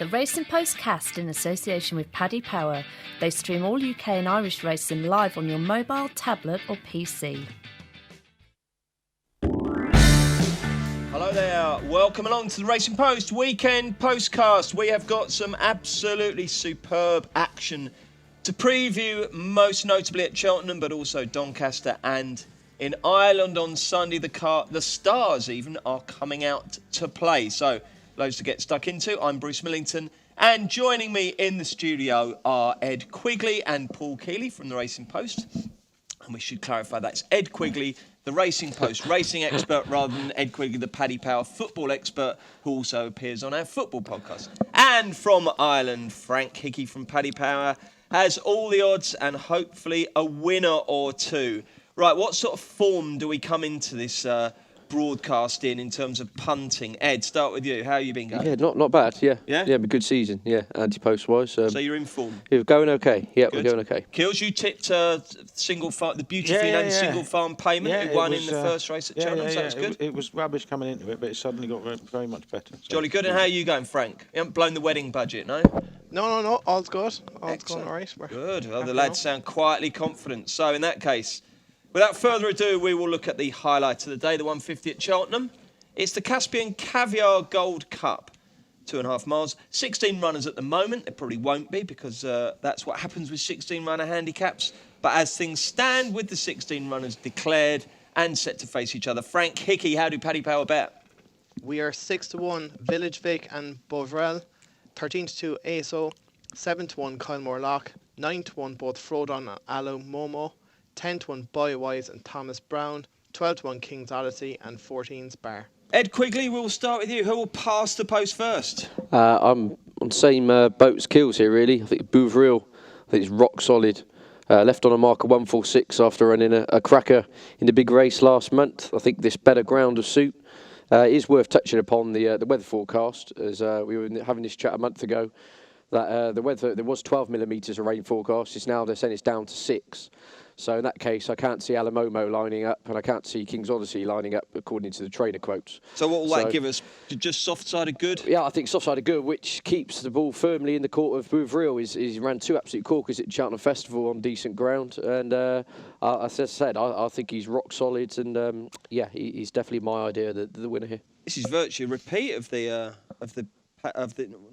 The Racing Postcast in association with Paddy Power. They stream all UK and Irish racing live on your mobile, tablet or PC. Hello there, welcome along to the Racing Post Weekend Postcast. We have got some absolutely superb action to preview, most notably at Cheltenham, but also Doncaster and in Ireland on Sunday. The Stars even are coming out to play. So, loads to get stuck into. I'm Bruce Millington, and joining me in the studio are Ed Quigley and Paul Keeley from the Racing Post. And we should clarify that's Ed Quigley, the Racing Post racing expert, rather than Ed Quigley, the Paddy Power football expert, who also appears on our football podcast. And from Ireland, Frank Hickey from Paddy Power has all the odds and hopefully a winner or two. Right, what sort of form do we come into this broadcast in terms of punting? Ed, start with you. How have you been going? Yeah, not bad. Yeah, yeah, a good season. Yeah, anti-post wise. So you're in form. We're going okay. Yeah, Good. We're going okay. Kills, you tipped single farm, the beautifully named single farm payment, who won in the first race at Cheltenham. So that's good. It was rubbish coming into it, but it suddenly got very much better. So. Jolly good. And how are you going, Frank? You haven't blown the wedding budget, no? No. All's good. All's going all right. Good. Well, the lads sound quietly confident. So in that case, without further ado, we will look at the highlight of the day, the 150 at Cheltenham. It's the Caspian Caviar Gold Cup, 2.5 miles. 16 runners at the moment. There probably won't be because that's what happens with 16-runner handicaps. But as things stand, with the 16 runners declared and set to face each other, Frank Hickey, how do Paddy Power bet? We are 6-1 Village Vic and Bovrel, 13-2 ASO, 7-1 Kylemore Lock, 9-1 both Frodon and Alo Momo, 10-1 Boywise and Thomas Brown, 12-1 King's Odyssey, and 14's Bar. Ed Quigley, we'll start with you. Who will pass the post first? I'm on the same boat as Kills here, really. I think Bovril, it's rock solid. Left on a marker 146 after running a cracker in the big race last month. I think this better ground of suit is worth touching upon the weather forecast, as we were having this chat a month ago. That the weather, there was 12 millimetres of rain forecast. It's now they're saying it's down to 6. So in that case, I can't see Alamomo lining up, and I can't see King's Odyssey lining up according to the trainer quotes. So what will that give us? Just soft-sided good? Yeah, I think soft-sided good, which keeps the ball firmly in the court of Bovril. He ran 2 absolute corkers at Cheltenham Festival on decent ground, and as I said, I think he's rock solid, and he's definitely my idea, the winner here. This is virtually a repeat of the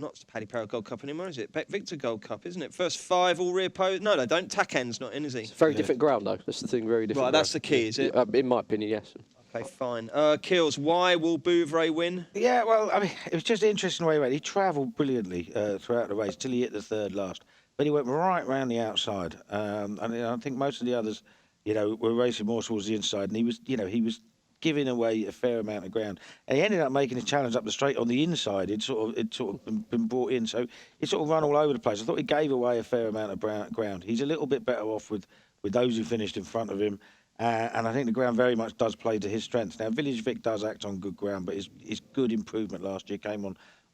not the Paddy Power Gold Cup anymore, is it? Victor Gold Cup, isn't it? First 5 all rear post. No, don't. Taken's not in, is he? It's a very different ground, though. That's the thing. Very different. Right, that's the key, is it? In my opinion, yes. Okay, fine. Kills, why will Bouvray win? Yeah, well, I mean, it was just an interesting way he went. He travelled brilliantly throughout the race till he hit the third last, but he went right round the outside. And I think most of the others, were racing more towards the inside, and he was giving away a fair amount of ground, and he ended up making a challenge up the straight on the inside. It sort of been brought in, so it sort of run all over the place. I thought he gave away a fair amount of ground. He's a little bit better off with those who finished in front of him, and I think the ground very much does play to his strengths. Now Village Vic does act on good ground, but his good improvement last year came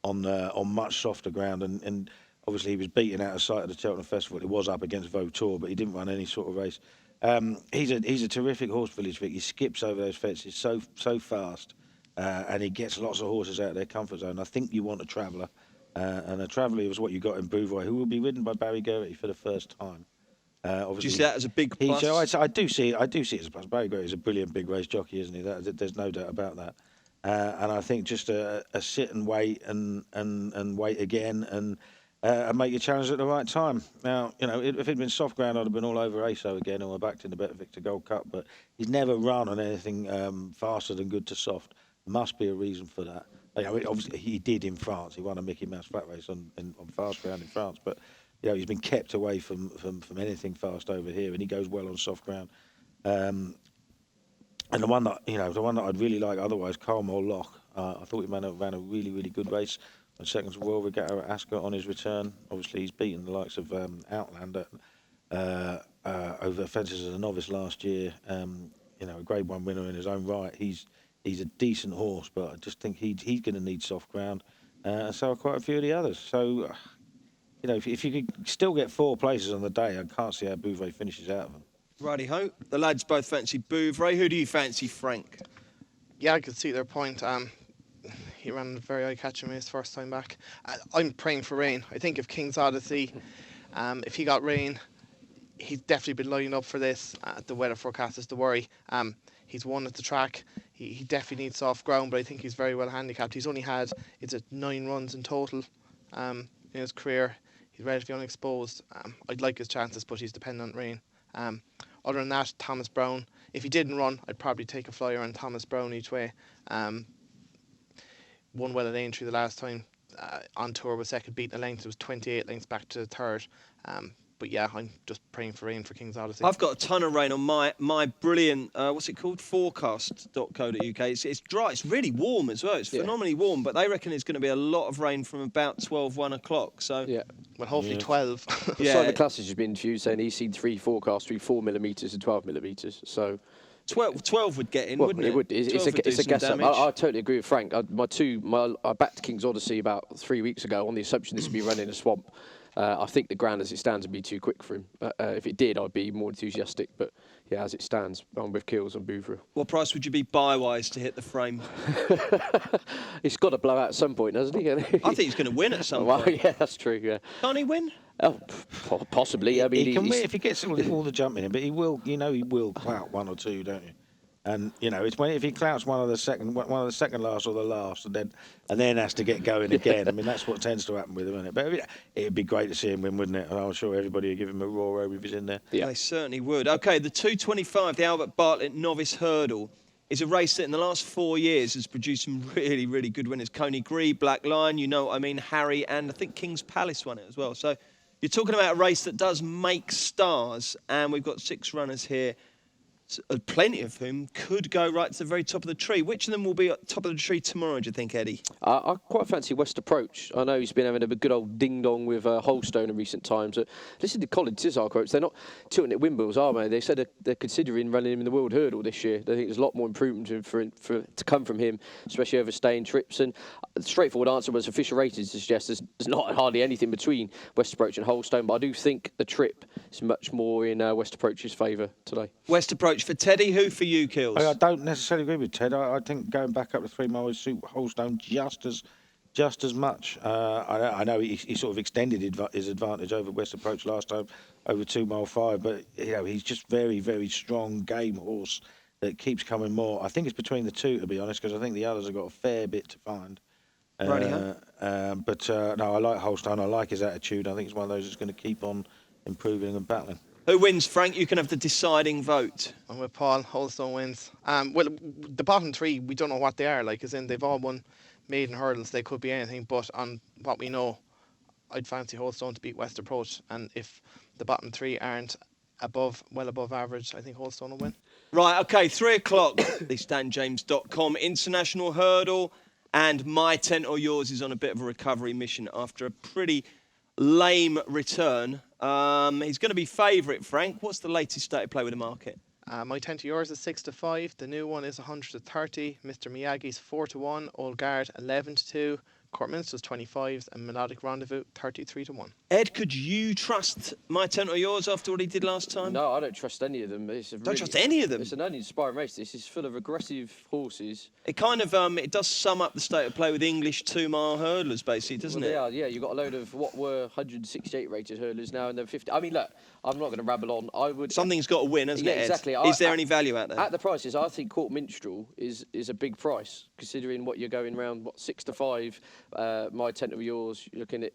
on much softer ground, and obviously he was beaten out of sight at the Cheltenham Festival. It was up against Vautour, but he didn't run any sort of race. He's a terrific horse, Village Vic. He skips over those fences so fast, and he gets lots of horses out of their comfort zone. I think you want a traveller, and a traveller was what you got in Bouvray, who will be ridden by Barry Geraghty for the first time. Do you see that as a big plus? I do see it as a plus. Barry Geraghty is a brilliant big race jockey, isn't he? There's no doubt about that. And I think just a sit and wait and wait again and make your challenge at the right time. Now, if it'd been soft ground, I'd have been all over ASO again, or backed in the Better Victor Gold Cup. But he's never run on anything faster than good to soft. Must be a reason for that. Obviously, he did in France. He won a Mickey Mouse flat race on fast ground in France. But he's been kept away from anything fast over here, and he goes well on soft ground. And the one that I'd really like otherwise, Kylemore Lock. I thought he ran a really, really good race. And second to World Regatta at Ascot on his return. Obviously, he's beaten the likes of Outlander over fences as a novice last year. A Grade 1 winner in his own right. He's a decent horse, but I just think he's going to need soft ground. So are quite a few of the others. So, if you could still get 4 places on the day, I can't see how Bouvray finishes out of them. Righty-ho. The lads both fancy Bouvray. Who do you fancy, Frank? Yeah, I could see their point. He ran a very eye-catching race first time back. I'm praying for rain. I think if King's Odyssey, if he got rain, he's definitely been lining up for this. The weather forecast is the worry. He's won at the track. He definitely needs soft ground, but I think he's very well handicapped. He's only had 9 runs in total in his career. He's relatively unexposed. I'd like his chances, but he's dependent on rain. Other than that, Thomas Brown. If he didn't run, I'd probably take a flyer on Thomas Brown each way. Won well at Aintree the last time. On tour was second, beating a length. It was 28 lengths back to third. But yeah, I'm just praying for rain for King's Odyssey. I've got a ton of rain on my brilliant, what's it called? Forecast.co.uk. It's dry. It's really warm as well. It's phenomenally warm, but they reckon it's going to be a lot of rain from about 1 o'clock. So yeah. Well, hopefully 12. Simon Classage has been interviewed saying he's seen 3 forecasts between 4 millimetres and 12 millimetres. So 12 would get in, wouldn't it? It would. It's a guess up. I totally agree with Frank. I backed King's Odyssey about 3 weeks ago on the assumption this would be running a swamp. I think the ground as it stands would be too quick for him. If it did, I'd be more enthusiastic. But yeah, as it stands, I'm with Keels on Bouvres. What price would you be buy-wise to hit the frame? He's got to blow out at some point, hasn't he? I think he's going to win at some point. Well, yeah, that's true. Yeah. Can't he win? Oh, possibly. I mean, he can win if he gets all the jumping in, but he will. He will clout 1 or 2, don't you? And it's if he clouts one of the second last or the last, and then has to get going again. I mean, that's what tends to happen with him, isn't it? But it'd be great to see him win, wouldn't it? And I'm sure everybody would give him a roar over if he's in there. Yeah, they certainly would. Okay, the 225, the Albert Bartlett Novice Hurdle, is a race that in the last 4 years has produced some really, really good winners. Coney Gree, Black Lion, you know what I mean, Harry, and I think King's Palace won it as well. So you're talking about a race that does make stars, and we've got 6 runners here. Plenty of whom could go right to the very top of the tree. Which of them will be at the top of the tree tomorrow, do you think, Eddie? I quite fancy West Approach. I know he's been having a good old ding-dong with Holstone in recent times. Listen to Colin Tizar quotes. They're not tilting at Wimbles, are they? They said they're considering running him in the World Hurdle this year. They think there's a lot more improvement to come from him, especially over staying trips. And the straightforward answer was official ratings suggest there's not hardly anything between West Approach and Holstone. But I do think the trip is much more in West Approach's favour today. West Approach for Teddy, who for you, Kills? I don't necessarily agree with Ted. I think going back up to 3 miles would suit Holstone just as much. I know he sort of extended his advantage over West Approach last time over 2 mile 5, but he's just very, very strong game horse that keeps coming more. I think it's between the two, to be honest, because I think the others have got a fair bit to find. No, I like Holstone. I like his attitude. I think it's one of those that's going to keep on improving and battling. Who wins, Frank? You can have the deciding vote. I'm with Paul. Holstone wins. Well, the bottom 3, we don't know what they are. Like, as in, they've all won maiden hurdles. They could be anything, but on what we know, I'd fancy Holstone to beat West Approach. And if the bottom 3 aren't well above average, I think Holstone will win. Right, okay, 3 o'clock. The StanJames.com International Hurdle, and My Tent or Yours is on a bit of a recovery mission after a pretty lame return. He's going to be favourite, Frank. What's the latest state of play with the market? My Tent or Yours is 6-5. The new one is 100-30. Mr. Miyagi's 4-1. Old Guard 11-2. Courtminster's 25s, and Melodic Rendezvous 33-1. Ed, could you trust My Tent or Yours after what he did last time? No, I don't trust any of them. Don't trust any of them? It's an uninspiring race. This is full of aggressive horses. It kind of it does sum up the state of play with English 2 mile hurdlers, basically, doesn't it? Yeah, you've got a load of what were 168 rated hurdlers now and they're 50. I mean, look, I'm not going to rabble on. Something's got to win, hasn't it, Ed? Exactly. Is there any value out there? At the prices, I think Court Minstrel is a big price, considering what you're going around, 6-5. My Tent of Yours, you're looking at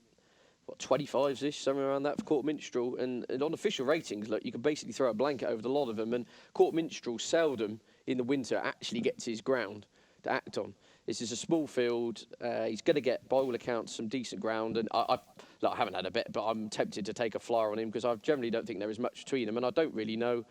25s-ish, somewhere around that for Court Minstrel. And on official ratings, look, you can basically throw a blanket over the lot of them. And Court Minstrel seldom in the winter actually gets his ground to act on. This is a small field. He's going to get, by all accounts, some decent ground. And I haven't had a bet, but I'm tempted to take a flyer on him because I generally don't think there is much between them. And I don't really know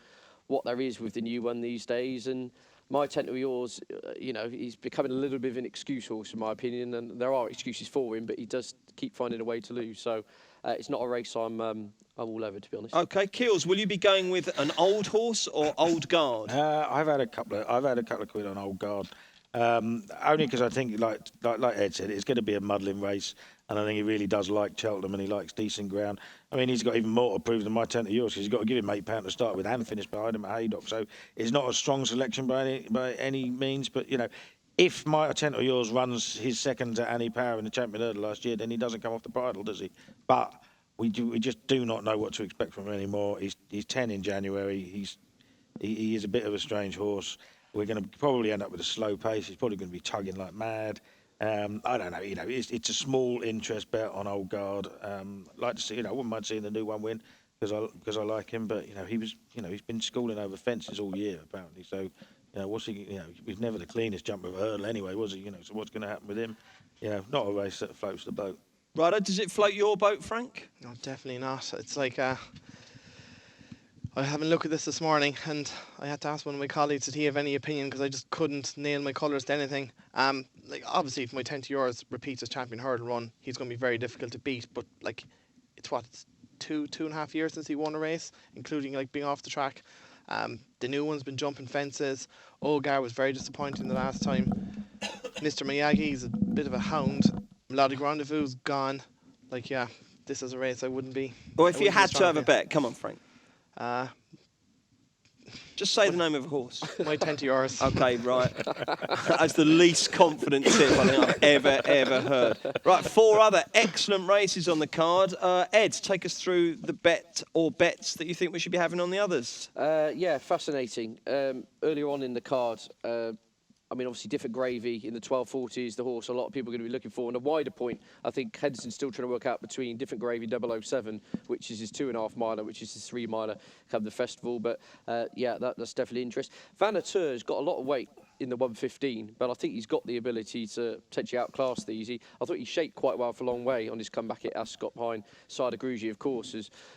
what there is with the new one these days. And My Tent or Yours, he's becoming a little bit of an excuse horse, in my opinion, and there are excuses for him, but he does keep finding a way to lose. So it's not a race I'm all over, to be honest. Okay, Keels, will you be going with an old horse or Old Guard? I've had a couple of quid on Old Guard, only because I think, like Ed said, it's going to be a muddling race, and I think he really does like Cheltenham and he likes decent ground. I mean, he's got even more to prove than My Tent or Yours because he's got to give him £8 to start with and finish behind him at Haydock. So it's not a strong selection by any means, but if My Attent or Yours runs his second to Annie Power in the Champion Hurdle last year, then he doesn't come off the bridle, does he? But we just do not know what to expect from him anymore. He's 10 in January. He is a bit of a strange horse. We're going to probably end up with a slow pace. He's probably going to be tugging like mad. I don't know. It's a small interest bet on Old Guard. Like to see. I wouldn't mind seeing the new one win because I like him. But he's been schooling over fences all year apparently. So what's he? He's never the cleanest jumper of a hurdle anyway, was he? So what's going to happen with him? Not a race that floats the boat. Righto, does it float your boat, Frank? No, definitely not. It's like I haven't looked at this morning, and I had to ask one of my colleagues did he have any opinion because I just couldn't nail my colours to anything. Obviously, if My Attent to Yours repeats his champion hurdle run, he's going to be very difficult to beat. But it's 2.5 years since he won a race, including being off the track. The new one's been jumping fences. Olgar was very disappointing the last time. Mr. Miyagi's a bit of a hound. Melodic Rendezvous gone. This is a race I wouldn't be. Or if you had to have a bet, come on, Frank. Just say the name of a horse. My Attent to Yours. Okay, right. That's the least confident tip I think I've ever heard. Right, 4 other excellent races on the card. Ed, take us through the bet or bets that you think we should be having on the others. Yeah, fascinating. Earlier on in the card, obviously Different Gravy in the 1240s, the horse a lot of people are going to be looking for. And a wider point, I think Henderson's still trying to work out between Different Gravy 007, which is his 2.5 miler, which is his 3 miler, come the festival. But that's definitely interest. Vanateur's got a lot of weight in the 115, but I think he's got the ability to potentially outclass these. I thought he shaped quite well for a long way on his comeback at Ascot behind Side of Grugy, of course,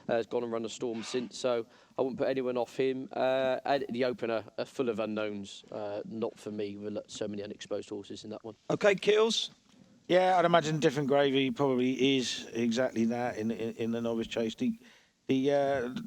has gone and run a storm since. So I wouldn't put anyone off him. And the opener are full of unknowns. Not for me, with so many unexposed horses in that one. Okay, Keels. Yeah, I'd imagine Different Gravy probably is exactly that in the novice chase. The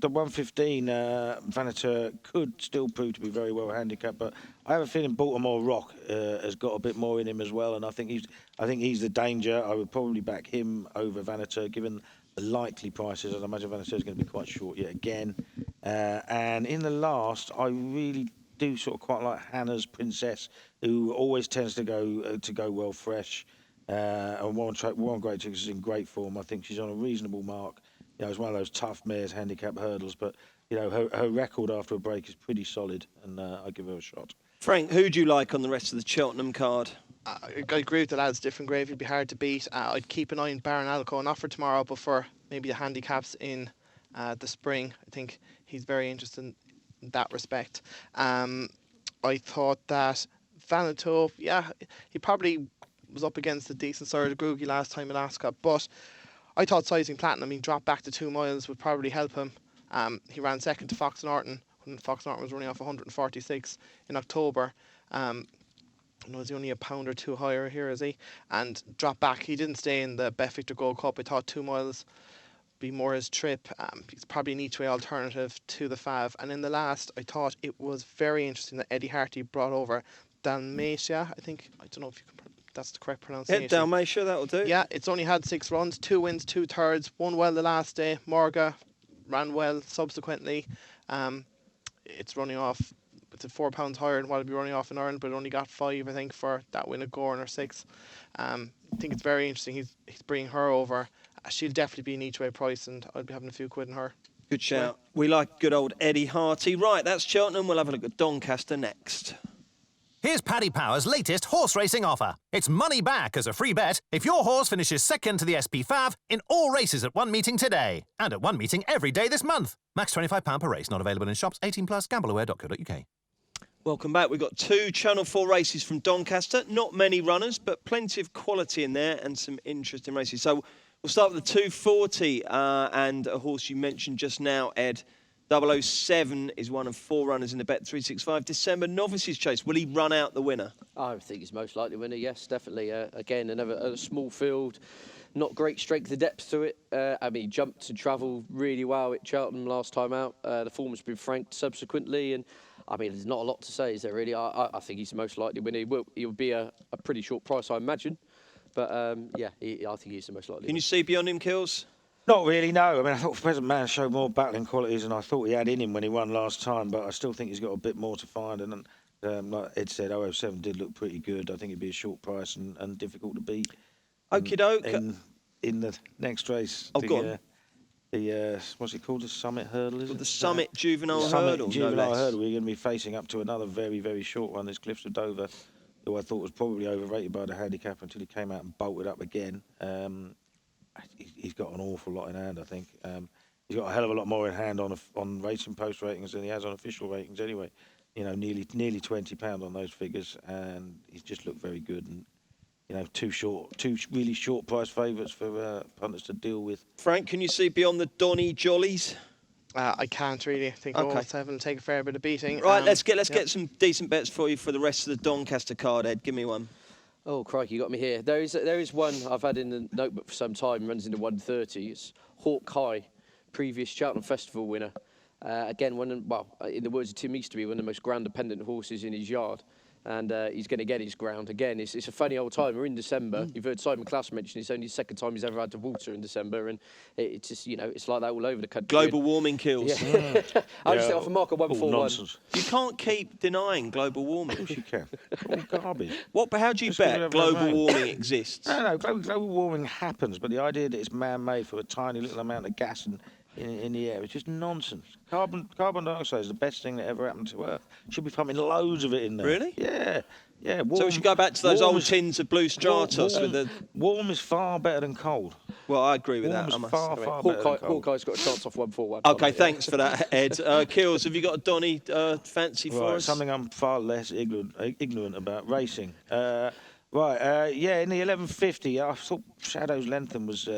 115 Vanateur could still prove to be very well handicapped, but I have a feeling Baltimore Rock has got a bit more in him as well, and I think he's the danger. I would probably back him over Vanateur, given the likely prices. I'd imagine Vanateur is going to be quite short yet again. And in the last, I really do sort of quite like Hannah's Princess, who always tends to go well fresh. And one great chick is in great form. I think she's on a reasonable mark. It's one of those tough mares, handicap hurdles, but her record after a break is pretty solid, and I give her a shot. Frank, who do you like on the rest of the Cheltenham card? I agree with the lads. Different Gravy would be hard to beat. I'd keep an eye on Baron Alco and offer tomorrow, but for maybe the handicaps in the spring, I think he's very interested in that respect. I thought that Vanato, he probably was up against a decent Side of Grugy last time at Ascot, but I thought Sizing Platinum, he dropped back to 2 miles, would probably help him. He ran second to Fox Norton when Fox Norton was running off 146 in October. He's only a pound or 2 higher here, is he? And dropped back. He didn't stay in the Bet Victor Gold Cup. I thought 2 miles be more his trip. He's probably an each-way alternative to the Fav. And in the last, I thought it was very interesting that Eddie Harty brought over Dalmatia. I don't know if you can... That's the correct pronunciation. Yeah, Dalmatia, that'll do. Yeah, it's only had 6 runs, 2 wins, 2 thirds, 1 well the last day. Morga ran well subsequently. It's running off, it's at £4 higher than what it'd be running off in Ireland, but it only got 5, I think, for that win at Gorn or 6. I think it's very interesting. He's bringing her over. She'll definitely be an each way price, and I'll be having a few quid in her. Good shout. We like good old Eddie Harty. Right, that's Cheltenham. We'll have a look at Doncaster next. Here's Paddy Power's latest horse racing offer. It's money back as a free bet if your horse finishes second to the SP Fav in all races at one meeting today. And at one meeting every day this month. Max £25 per race, not available in shops. 18 plus, gambleaware.co.uk. Welcome back. We've got 2 Channel 4 races from Doncaster. Not many runners, but plenty of quality in there and some interesting races. So we'll start with the 240 and a horse you mentioned just now, Ed. 007 is one of 4 runners in the Bet365 December Novices Chase. Will he run out the winner? I think he's most likely winner, yes, definitely. Again, another small field, not great strength of depth to it. He jumped and travelled really well at Cheltenham last time out. The form has been franked subsequently, and there's not a lot to say, is there really? I think he's the most likely winner. He'll be a pretty short price, I imagine. But, I think he's the most likely Can winner. you see beyond him, Kills? Not really, no. I thought Present Man showed more battling qualities than I thought he had in him when he won last time, but I still think he's got a bit more to find. And Like Ed said, 007 did look pretty good. I think it'd be a short price and difficult to beat. Okie doke. In the next race, Oh, go on. the what's it called? The Summit Hurdle, is Well, it? the Summit Juvenile Summit Hurdle, Juvenile no less. Hurdle. We're going to be facing up to another very, very short one. This Cliffs of Dover, who I thought was probably overrated by the handicap until he came out and bolted up again. He's got an awful lot in hand, I think. He's got a hell of a lot more in hand on Racing Post ratings than he has on official ratings anyway. You know, nearly £20 on those figures, and he's just looked very good. And you know, two really short price favourites for punters to deal with. Frank, can you see beyond the Donny Jollies? I can't really. I think Okay. 007 will take a fair bit of beating. Right, let's get some decent bets for you for the rest of the Doncaster card, Ed. Give me one. Oh, crikey, you got me here. There is one I've had in the notebook for some time, runs into 130. It's Hawk High, previous Cheltenham Festival winner. Again, in the words of Tim Easterby, one of the most ground-dependent horses in his yard. And he's going to get his ground again. It's a funny old time. We're in December. You've heard Simon Class mention it's only the second time he's ever had to water in December, and it's just it's like that all over the country. Global warming kills. Yeah. I just off a mark of 141. Nonsense. You can't keep denying global warming. Of course you can. All garbage. How do you Just 'cause we bet have global rain. warming exists? No, global warming happens, but the idea that it's man-made for a tiny little amount of gas in the air, it's just nonsense. Carbon dioxide is the best thing that ever happened to Earth. Should be pumping loads of it in there. Really? Yeah. So we should go back to those warm old is- tins of blue Stratos with the... Warm is far better than cold. Well, I agree with Warm that. is I must far, far better than cold. Hawkeye's got a chance off 141. Okay, thanks for that, Ed. Kills, have you got a Donny fancy for Right, us? something I'm far less ignorant about, racing. In the 1150, I thought Shadows Lentham was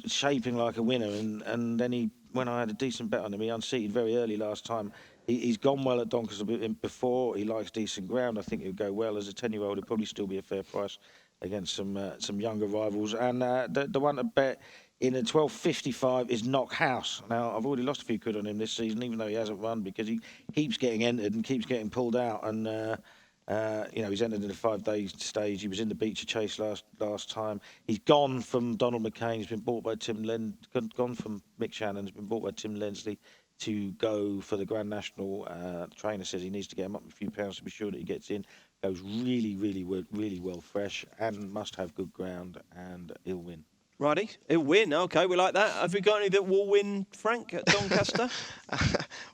shaping like a winner, and then when I had a decent bet on him, he unseated very early last time. He's gone well at Doncaster before. He likes decent ground. I think he'll go well as a 10-year-old. He'll probably still be a fair price against some younger rivals. And the one to bet in a 12.55 is Knock House. Now, I've already lost a few quid on him this season, even though he hasn't run, because he keeps getting entered and keeps getting pulled out. And he's entered in the 5-day stage. He was in the Beecher Chase last time. He's gone from Donald McCain. He's been bought by gone from Mick Shannon. He's been bought by Tim Lensley to go for the Grand National. The trainer says he needs to get him up a few pounds to be sure that he gets in. Goes really, really, really well fresh and must have good ground, and he'll win. Righty, he'll win. Okay, we like that. Have we got any that will win, Frank, at Doncaster?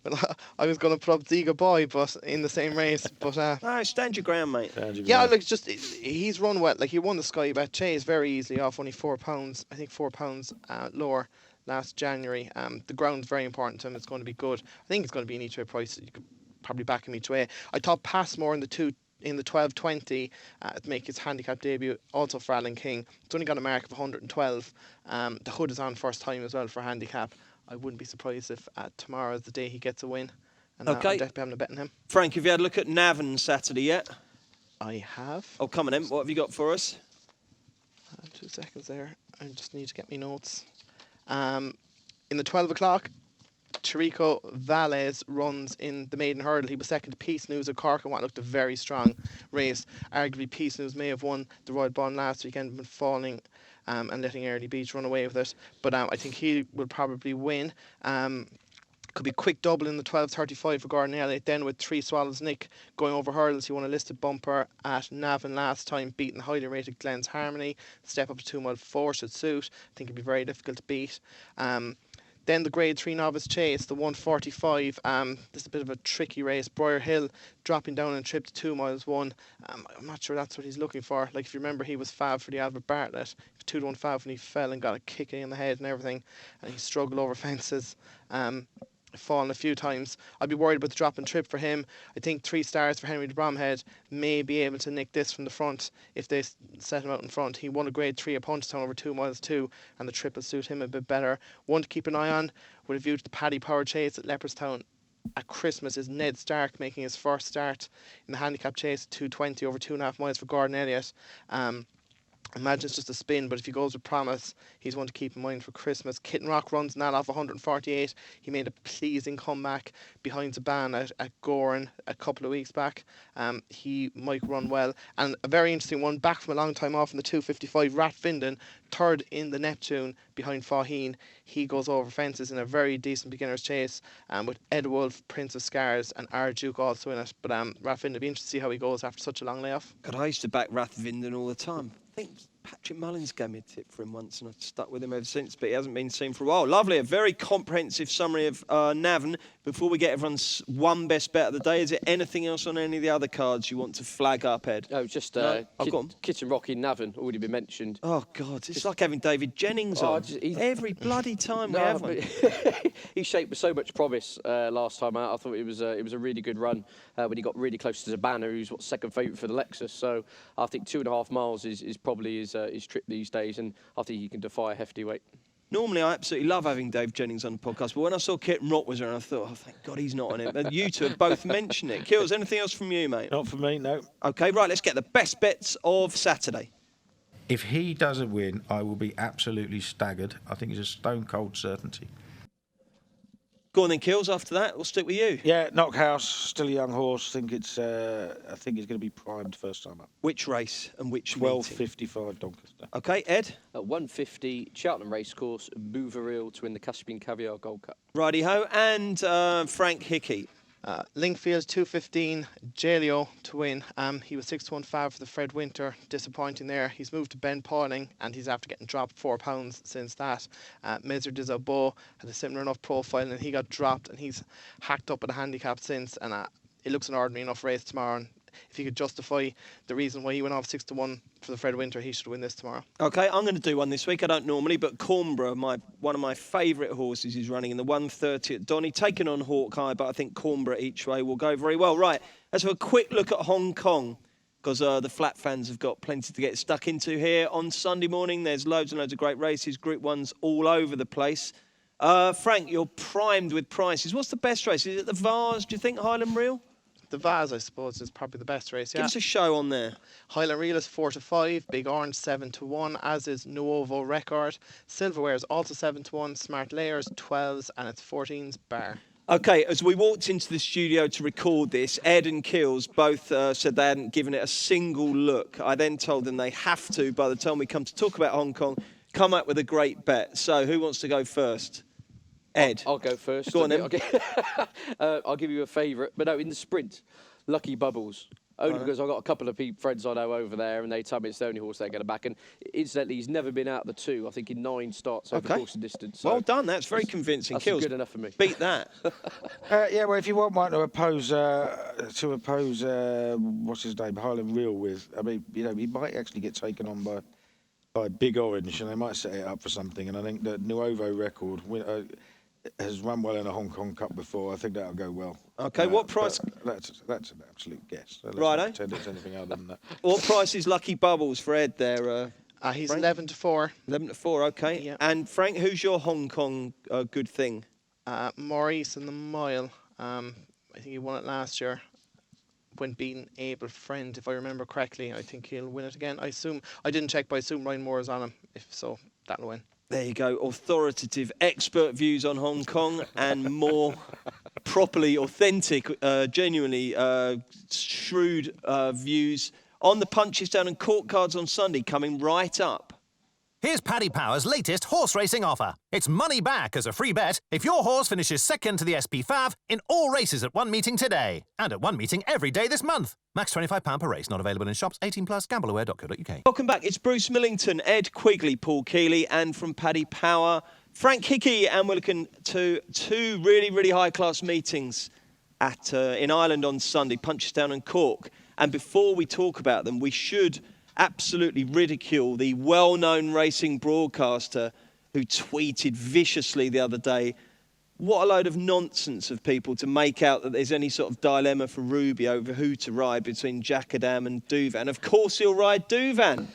Well, I was going to put up Ziga Boy, but in the same race. But No, stand your ground, mate. he's run well. Like, he won the Sky Bet Chase very easily off only £4. I think £4 lower last January. The ground's very important to him. It's going to be good. I think it's going to be an each way price. You could probably back him each way. I thought Passmore in the 12.20 to make his handicap debut, also for Alan King. It's only got a mark of 112. The hood is on first time as well for handicap. I wouldn't be surprised if tomorrow's the day he gets a win. And Okay. I'll definitely be having a bet on him. Frank, have you had a look at Navan Saturday yet? I have. Oh, come on then. What have you got for us? 2 seconds there. I just need to get my notes. In the 12 o'clock, Chirico Valles runs in the maiden hurdle. He was second to Peace News of Cork in what looked a very strong race. Arguably, Peace News may have won the Royal Bond last weekend, but falling and letting Early Beach run away with it. But I think he will probably win. Could be quick double in the 12.35 for Gordon Elliott. Then with 3 Swallows Nick going over hurdles, he won a listed bumper at Navan last time, beating the highly rated Glenn's Harmony. Step up to 2 mile 4 should suit. I think it'd be very difficult to beat. Then the Grade 3 Novice Chase, the 145. This is a bit of a tricky race. Briar Hill dropping down in trip to 2 miles 1. I'm not sure that's what he's looking for. Like, if you remember, he was fab for the Albert Bartlett. 2-1 fab when he fell and got a kick in the head and everything. And he struggled over fences. Fallen a few times. I'd be worried about the drop and trip for him. I think 3 stars for Henry de Bromhead may be able to nick this from the front if they set him out in front. He won a Grade 3 at Punchestown over 2 miles 2, and the trip will suit him a bit better. One to keep an eye on with a view to the Paddy Power Chase at Leopardstown at Christmas is Ned Stark making his first start in the handicap chase at 2:20 over 2.5 miles for Gordon Elliott. Imagine it's just a spin, but if he goes with Promise, he's one to keep in mind for Christmas. Kitten Rock runs that off 148. He made a pleasing comeback behind Zaban at Goran a couple of weeks back. He might run well. And a very interesting one, back from a long time off in the 255, Rat Vinden, third in the Neptune behind Faheen. He goes over fences in a very decent beginner's chase, with Ed Wolf, Prince of Scars, and Arduke also in it. But Rat Vinden, be interested to see how he goes after such a long layoff. God, I used to back Rathvinden all the time. I think Patrick Mullins gave me a tip for him once, and I've stuck with him ever since, but he hasn't been seen for a while. Lovely, a very comprehensive summary of Navan. Before we get everyone's one best bet of the day, is there anything else on any of the other cards you want to flag up, Ed? No, just Kitten Rock in Navan, already been mentioned. Oh, God, it's like having David Jennings on. Every bloody time we have one. He shaped with so much promise last time out. I thought it was a really good run when he got really close to Zabana, who's second favourite for the Lexus. So I think 2.5 miles is probably his trip these days, and I think he can defy a hefty weight. Normally, I absolutely love having Dave Jennings on the podcast, but when I saw Kitten Rock was there, I thought, oh, thank God he's not on it. But you two have both mentioned it. Kills, anything else from you, mate? Not for me, no. OK, right, let's get the best bets of Saturday. If he doesn't win, I will be absolutely staggered. I think it's a stone-cold certainty. Go on then, Kills. After that, we'll stick with you. Yeah, Knockhouse, still a young horse. I think he's going to be primed first time up. Which race and which 12.55 Doncaster. OK, Ed? At 150, Cheltenham Racecourse, Bouveril to win the Caspian Caviar Gold Cup. Righty-ho. And Frank Hickey. Linkfield 215, Jaleo to win. He was 6-1 fav for the Fred Winter. Disappointing there. He's moved to Ben Pauling, and he's after getting dropped £4 since that. Mezer Dizabo had a similar enough profile, and he got dropped, and he's hacked up at a handicap since. And it looks an ordinary enough race tomorrow. And if he could justify the reason why he went off 6-1 for the Fred Winter, he should win this tomorrow. OK, I'm going to do one this week. I don't normally, but Cornborough, one of my favourite horses, is running in the 130 at Donny, taking on Hawkeye, but I think Cornborough each way will go very well. Right, let's have a quick look at Hong Kong, because the flat fans have got plenty to get stuck into here. On Sunday morning, there's loads and loads of great races, Group 1s all over the place. Frank, you're primed with prices. What's the best race? Is it the Vars, do you think, Highland Reel? The Vaz, I suppose, is probably the best race, yeah. Give us a show on there. Highland Reel is 4-5, Big Orange 7-1, as is Nuovo Record. Silverware is also 7-1, Smart Layers 12s, and it's 14s bar. OK, as we walked into the studio to record this, Ed and Kills both said they hadn't given it a single look. I then told them they have to, by the time we come to talk about Hong Kong, come up with a great bet. So who wants to go first? Ed. I'll go first. Go on then. I'll give you a favourite. But no, in the sprint, Lucky Bubbles. Only because I've got a couple of friends I know over there, and they tell me it's the only horse they're going to back. And incidentally, he's never been out of the 2, I think, in 9 starts over the course of distance. So well done. That's very convincing. That's Kills. good enough for me. Beat that. Yeah, well, if you want one to oppose what's his name, Highland Reel with, I mean, you know, he might actually get taken on by Big Orange, and they might set it up for something. And I think the Nuovo Record has run well in a Hong Kong Cup before. I think that'll go well. OK, what price? That's an absolute guess. So right, pretend it's anything other than that. What price is Lucky Bubbles for Ed there? He's Frank? 11-4. 11-4, OK. Yep. And Frank, who's your Hong Kong good thing? Maurice in the mile. I think he won it last year when beating Able Friend, if I remember correctly. I think he'll win it again. I didn't check, but I assume Ryan Moore is on him. If so, that'll win. There you go. Authoritative, expert views on Hong Kong and more properly authentic, genuinely shrewd views on the Punches Down and Court cards on Sunday coming right up. Here's Paddy Power's latest horse racing offer. It's money back as a free bet if your horse finishes second to the SP Fav in all races at one meeting today. And at one meeting every day this month. Max £25 per race, not available in shops. 18+, gambleaware.co.uk. Welcome back. It's Bruce Millington, Ed Quigley, Paul Keeley, and from Paddy Power, Frank Hickey. And we're looking to 2 really, really high-class meetings in Ireland on Sunday, Punches Down and Cork. And before we talk about them, we should absolutely ridicule the well-known racing broadcaster who tweeted viciously the other day, what a load of nonsense of people to make out that there's any sort of dilemma for Ruby over who to ride between Jackadam and Douvan. Of course he'll ride Douvan.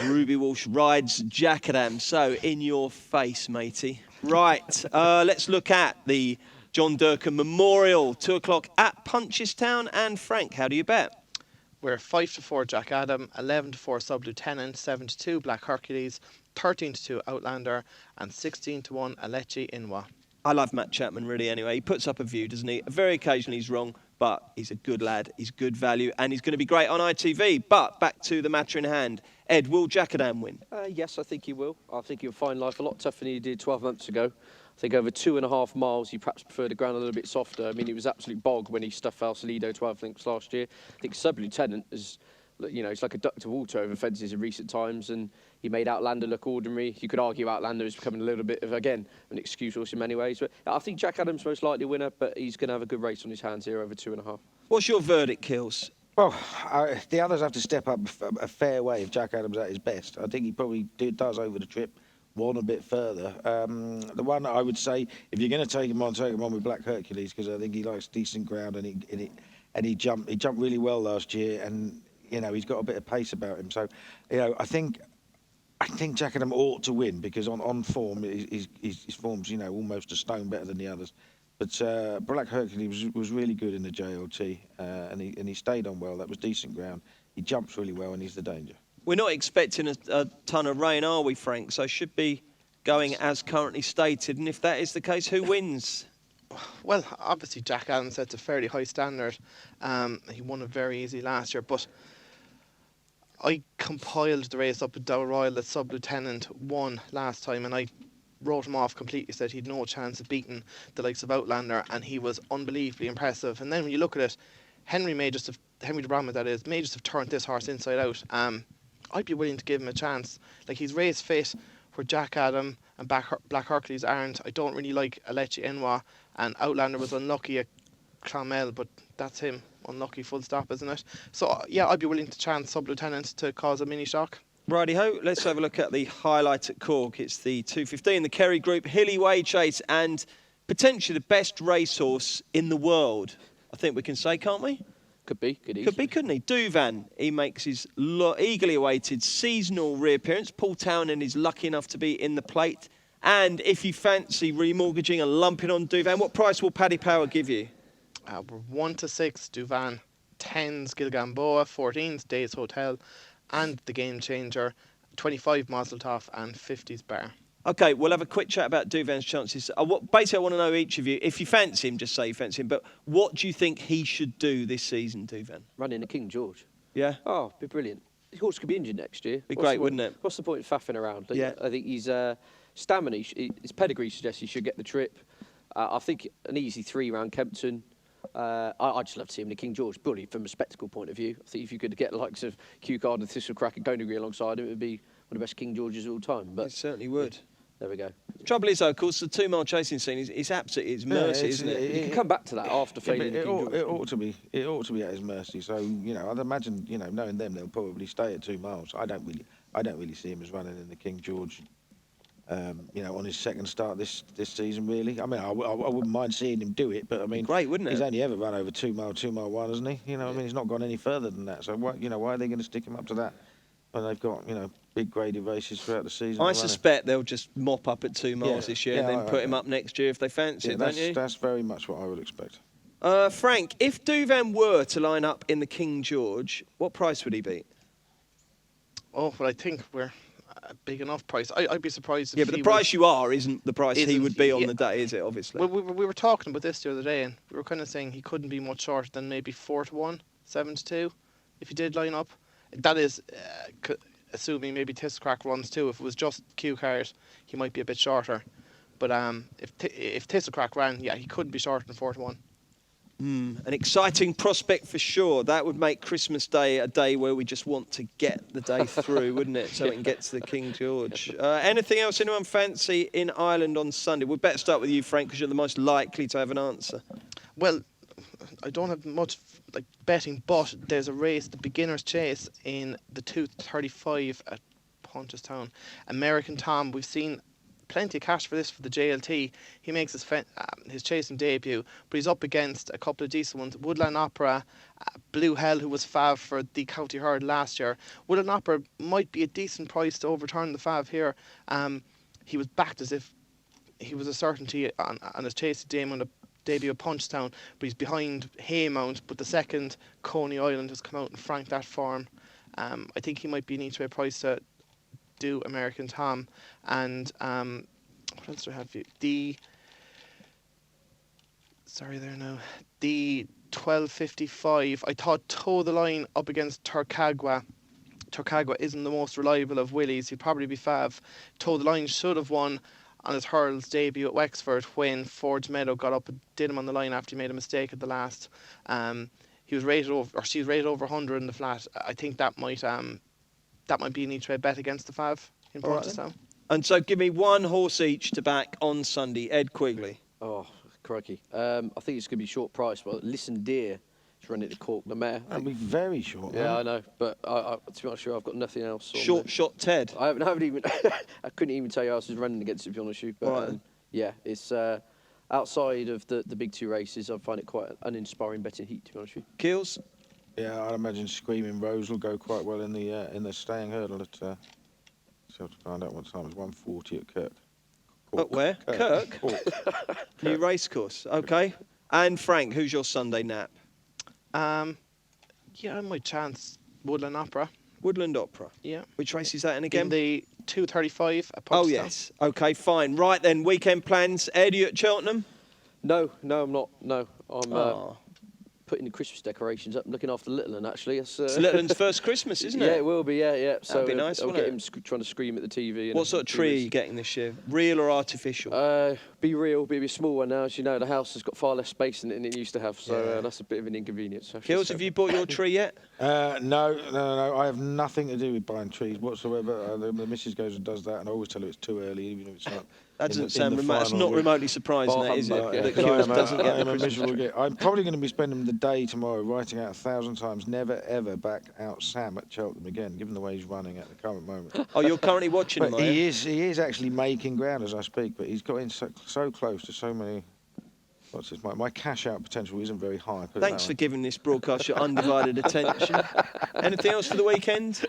Ruby Walsh rides Jackadam, so in your face, matey. Right, let's look at the John Durkan Memorial, 2 o'clock at Punchestown. And Frank, how do you bet? We're 5-4 Jack Adam, 11-4 Sub Lieutenant, 7-2 Black Hercules, 13-2 Outlander, and 16-1 Alechi Inwa. I love Matt Chapman, really, anyway. He puts up a view, doesn't he? Very occasionally he's wrong, but he's a good lad. He's good value, and he's going to be great on ITV. But back to the matter in hand. Ed, will Jack Adam win? Yes, I think he will. I think he'll find life a lot tougher than he did 12 months ago. I think over 2.5 miles, he perhaps preferred the ground a little bit softer. I mean, it was absolute bog when he stuffed Valsalido 12 lengths last year. I think Sub-Lieutenant is, it's like a duck to water over fences in recent times, and he made Outlander look ordinary. You could argue Outlander is becoming a little bit of, again, an excuse horse in many ways. But I think Jack Adams most likely winner, but he's going to have a good race on his hands here over 2.5. What's your verdict, Kills? Well, the others have to step up a fair way if Jack Adams at his best. I think he probably does over the trip. One a bit further. The one I would say, if you're going to take him on with Black Hercules, because I think he likes decent ground, and he jumped really well last year, and he's got a bit of pace about him. So, I think Jack Adam ought to win, because on form his form's almost a stone better than the others. But Black Hercules was really good in the JLT, and he stayed on well. That was decent ground. He jumps really well, and he's the danger. We're not expecting a ton of rain, are we, Frank? So should be going as currently stated. And if that is the case, who wins? Well, obviously Jack Adams sets a fairly high standard. He won it very easy last year, but I compiled the race up at Dow Royal that Sub Lieutenant won last time, and I wrote him off completely, said he'd no chance of beating the likes of Outlander, and he was unbelievably impressive. And then when you look at it, Henry de Brahma, that is, may just have turned this horse inside out. I'd be willing to give him a chance. Like, he's race fit, where Jack Adam and Black Hercules aren't. I don't really like Alechi Inwa, and Outlander was unlucky at Clonmel, but that's him. Unlucky, full stop, isn't it? So, yeah, I'd be willing to chance Sub Lieutenant to cause a mini shock. Righty-ho, let's have a look at the highlight at Cork. It's the 2:15, the Kerry Group, Hilly Way Chase, and potentially the best racehorse in the world. I think we can say, can't we? Could be, couldn't he? Duvan, he makes his eagerly awaited seasonal reappearance. Paul Townend is lucky enough to be in the plate. And if you fancy remortgaging and lumping on Duvan, what price will Paddy Power give you? We're 1-6 Duvan, 10's Gilgamboa, 14's Days Hotel, and the Game Changer, 25 Mazeltov, and 50's Bar. OK, we'll have a quick chat about Duvan's chances. Basically, I want to know each of you, if you fancy him, just say you fancy him, but what do you think he should do this season, Duvan? Run in a King George. Yeah? Oh, be brilliant. The horse could be injured next year. Be great, wouldn't it? What's the point of faffing around? Yeah. I think he's stamina, his pedigree suggests he should get the trip. I think an easy 3 round Kempton. I'd just love to see him in a King George, purely from a spectacle point of view. I think if you could get the likes of Q Card and Thistlecrack and Gonagry alongside him, it would be one of the best King Georges of all time. But it certainly would. There we go. The trouble is, though, of course, the 2 mile chasing scene is absolutely his mercy, isn't it? You can come back to that after failing. It ought to be at his mercy. So I'd imagine knowing them, they'll probably stay at 2 miles. I don't really see him as running in the King George. On his second start this season, really. I mean, I wouldn't mind seeing him do it, but I mean, great, wouldn't it? He's only ever run over 2 mile 1, hasn't he? I mean, he's not gone any further than that. So why are they going to stick him up to that when they've got big graded races throughout the season? I suspect they'll just mop up at 2 miles this year, and then put him up next year if they fancy it, don't you? That's very much what I would expect. Frank, if Duvan were to line up in the King George, what price would he be? Oh, well, I think we're a big enough price. I'd be surprised if but the price you are isn't the price he would be on the day, is it, obviously? Well, we were talking about this the other day, and we were kind of saying he couldn't be much shorter than maybe 4-1, 7-2, if he did line up. That is, assuming maybe Thistlecrack runs too. If it was just Q Card, he might be a bit shorter. But if Thistlecrack ran, he couldn't be shorter than 4-1. An exciting prospect for sure. That would make Christmas Day a day where we just want to get the day through, wouldn't it? So we can get to the King George. Anything else anyone fancy in Ireland on Sunday? We'd better start with you, Frank, because you're the most likely to have an answer. Well, I don't have much betting, but there's a race, the Beginner's Chase, in the 2:35 at Punchestown. American Tom, we've seen plenty of cash for this for the JLT. He makes his chasing debut, but he's up against a couple of decent ones. Woodland Opera, Blue Hell, who was fav for the County Herd last year. Woodland Opera might be a decent price to overturn the fav here. He was backed as if he was a certainty on his chasing debut at Punchestown, but he's behind Haymount. But the second, Coney Island, has come out and franked that form. I think he might be an each way price to do American Tom. And what else do I have for you? The 12.55. I thought toe the line up against Turcagua. Turcagua isn't the most reliable of Willies. He'd probably be fav. Toe the line should have won on his hurls debut at Wexford when Forge Meadow got up and did him on the line after he made a mistake at the last. He was rated over, or she was rated over 100 in the flat. I think that might be an each way bet against the fav in Punchestown. And so give me one horse each to back on Sunday. Ed Quigley. Oh, crikey. I think it's going to be short price, but Listen Dear is running to Cork, the mare. That'll be very short. Yeah, I know, but to be honest, I've got nothing else. Short shot Ted. I haven't even. I couldn't even tell you I was running against it, to be honest with you. But yeah, it's outside of the big two races. I find it quite an uninspiring betting heat, to be honest with you. Keels. Yeah, I'd imagine Screaming Rose will go quite well in the staying hurdle at. So to find out what time it's 1:40 at Kirk. At where? Kirk. New racecourse. Okay. And Frank, who's your Sunday nap? Yeah, I might chance Woodland Opera. Woodland Opera. Yeah. Which race is that in again? In the 2.35 at Punchestown. Oh yes. Okay, fine. Right then, weekend plans. Ed, you at Cheltenham? No, I'm not. No, I'm putting the Christmas decorations up, looking after Little one, actually. It's Littleton's first Christmas, isn't it? Yeah, it will be. Yeah. So That'd be nice, I'll wouldn't get it? him trying to scream at the TV. What sort of tree are you getting this year? Real or artificial? Be real, be a small one now. As you know, the house has got far less space than it used to have, so that's a bit of an inconvenience. Kills, have you bought your tree yet? No. I have nothing to do with buying trees whatsoever. The missus goes and does that, and I always tell her it's too early, even if it's not. That doesn't sound remote. That's not remotely surprising, that, is it? That Kills doesn't get the Christmas tree. I'm probably going to be spending the day tomorrow writing out 1,000 times never ever back out Sam at Cheltenham again, given the way he's running at the current moment. Oh, you're currently watching him, But he is actually making ground as I speak, but he's got in so close to so many. What's this? My cash out potential isn't very high. Thanks for giving this broadcast your undivided attention. Anything else for the weekend?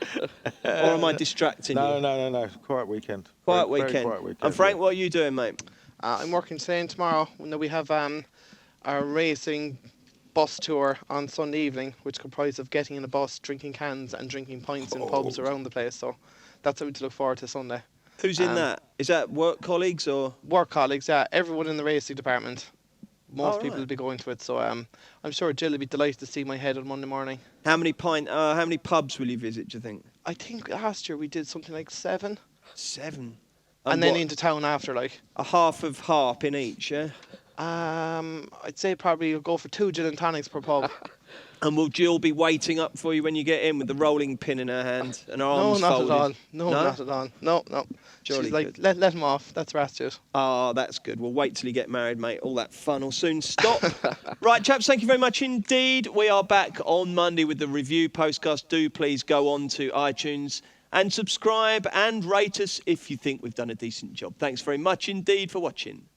Or am I distracting you? No. Quiet weekend. Quiet Very weekend. quiet weekend. And Frank, what are you doing, mate? I'm working today and tomorrow. We have our racing bus tour on Sunday evening, which comprises of getting in a bus, drinking cans and drinking pints in pubs around the place. So that's something to look forward to Sunday. Who's in that? Is that work colleagues or? Work colleagues, yeah. Everyone in the racing department. Most people right. will be going to it. So I'm sure Jill will be delighted to see my head on Monday morning. How many pubs will you visit, do you think? I think last year we did something like 7. 7? And then into town after, like. A half of harp in each, yeah? I'd say probably you'll go for 2 gin and tonics per pub. And will Jill be waiting up for you when you get in with the rolling pin in her hand and her arms folded? At all. No, not at all. No. Jolly She's like, good. let him off. That's Rastus. Ah, that's good. Well, wait till you get married, mate. All that fun will soon stop. Right, chaps, thank you very much indeed. We are back on Monday with the review postcast. Do please go on to iTunes and subscribe and rate us if you think we've done a decent job. Thanks very much indeed for watching.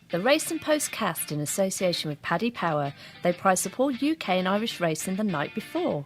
The Race and Postcast in association with Paddy Power. They prize support UK and Irish racing the night before.